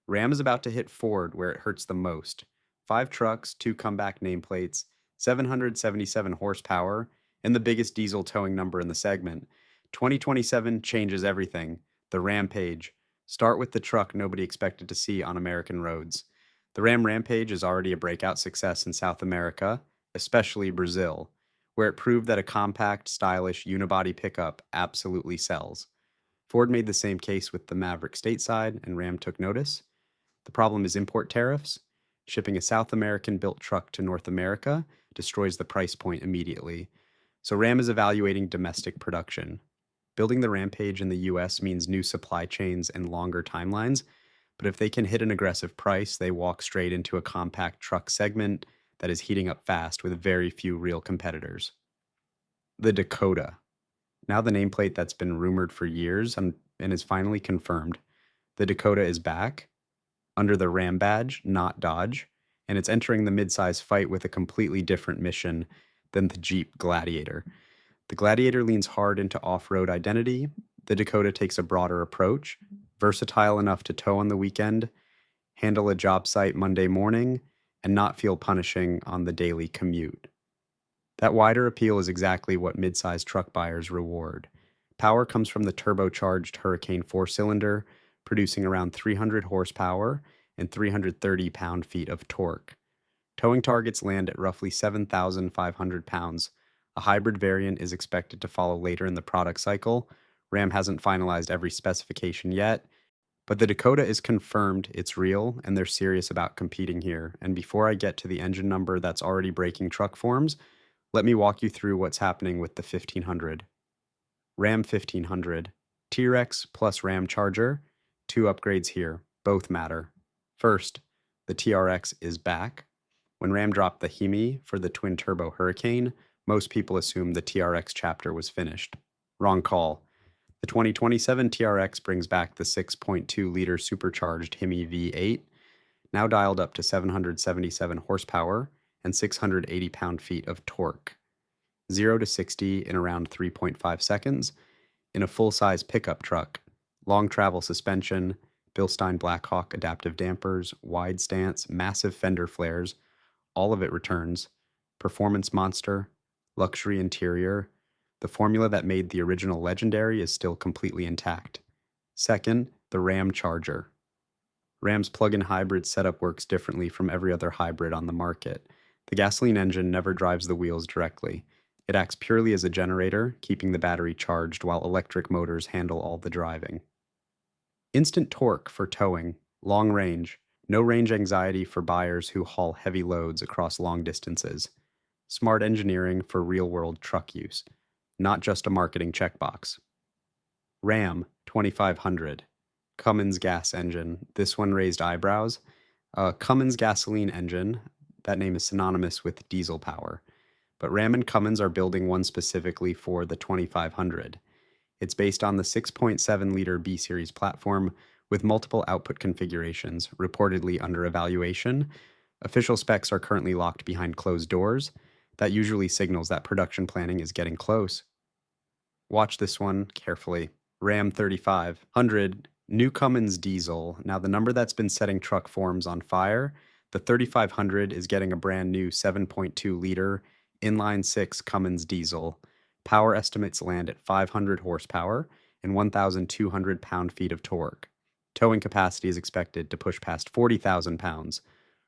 Ram is about to hit Ford where it hurts the most. 5 trucks, 2 comeback nameplates, 777 horsepower, and the biggest diesel towing number in the segment. 2027 changes everything. The Rampage. Start with the truck nobody expected to see on American roads. The Ram Rampage is already a breakout success in South America, especially Brazil, where it proved that a compact, stylish unibody pickup absolutely sells. Ford made the same case with the Maverick stateside, and Ram took notice. The problem is import tariffs. Shipping a South American built truck to North America destroys the price point immediately. So Ram is evaluating domestic production. Building the Rampage in the US means new supply chains and longer timelines, but if they can hit an aggressive price, they walk straight into a compact truck segment that is heating up fast with very few real competitors. The Dakota. Now the nameplate that's been rumored for years and is finally confirmed. The Dakota is back under the Ram badge, not Dodge, and it's entering the midsize fight with a completely different mission than the Jeep Gladiator. The Gladiator leans hard into off-road identity. The Dakota takes a broader approach, versatile enough to tow on the weekend, handle a job site Monday morning, and not feel punishing on the daily commute. That wider appeal is exactly what midsize truck buyers reward. Power comes from the turbocharged Hurricane 4-cylinder, producing around 300 horsepower and 330 pound-feet of torque. Towing targets land at roughly 7,500 pounds. A hybrid variant is expected to follow later in the product cycle. Ram hasn't finalized every specification yet, but the Dakota is confirmed it's real and they're serious about competing here. And before I get to the engine number that's already breaking truck forms, let me walk you through what's happening with the 1500. Ram 1500, TRX plus Ram Charger, 2 upgrades here, both matter. First, the TRX is back. When Ram dropped the Hemi for the twin-turbo Hurricane, most people assumed the TRX chapter was finished. Wrong call. The 2027 TRX brings back the 6.2-liter supercharged Hemi V8, now dialed up to 777 horsepower and 680 pound-feet of torque. 0 to 60 in around 3.5 seconds in a full-size pickup truck, long travel suspension, Bilstein Blackhawk adaptive dampers, wide stance, massive fender flares, all of it returns. Performance monster, luxury interior. The formula that made the original legendary is still completely intact. Second, the Ram Charger. Ram's plug-in hybrid setup works differently from every other hybrid on the market. The gasoline engine never drives the wheels directly. It acts purely as a generator, keeping the battery charged while electric motors handle all the driving. Instant torque for towing, long range, no range anxiety for buyers who haul heavy loads across long distances. Smart engineering for real-world truck use, not just a marketing checkbox. Ram 2500, Cummins gas engine. This one raised eyebrows. A Cummins gasoline engine, that name is synonymous with diesel power. But Ram and Cummins are building one specifically for the 2500. It's based on the 6.7-liter B-Series platform with multiple output configurations, reportedly under evaluation. Official specs are currently locked behind closed doors. That usually signals that production planning is getting close. Watch this one carefully. Ram 3500, new Cummins diesel. Now the number that's been setting truck forums on fire, the 3500 is getting a brand new 7.2-liter inline-6 Cummins diesel. Power estimates land at 500 horsepower and 1,200 pound-feet of torque. Towing capacity is expected to push past 40,000 pounds.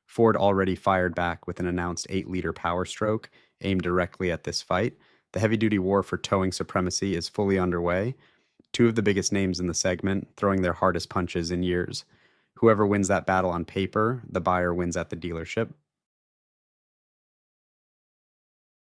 Ford already fired back with an announced 8-liter Power Stroke aimed directly at this fight. The heavy-duty war for towing supremacy is fully underway. 2 of the biggest names in the segment throwing their hardest punches in years. Whoever wins that battle on paper, the buyer wins at the dealership.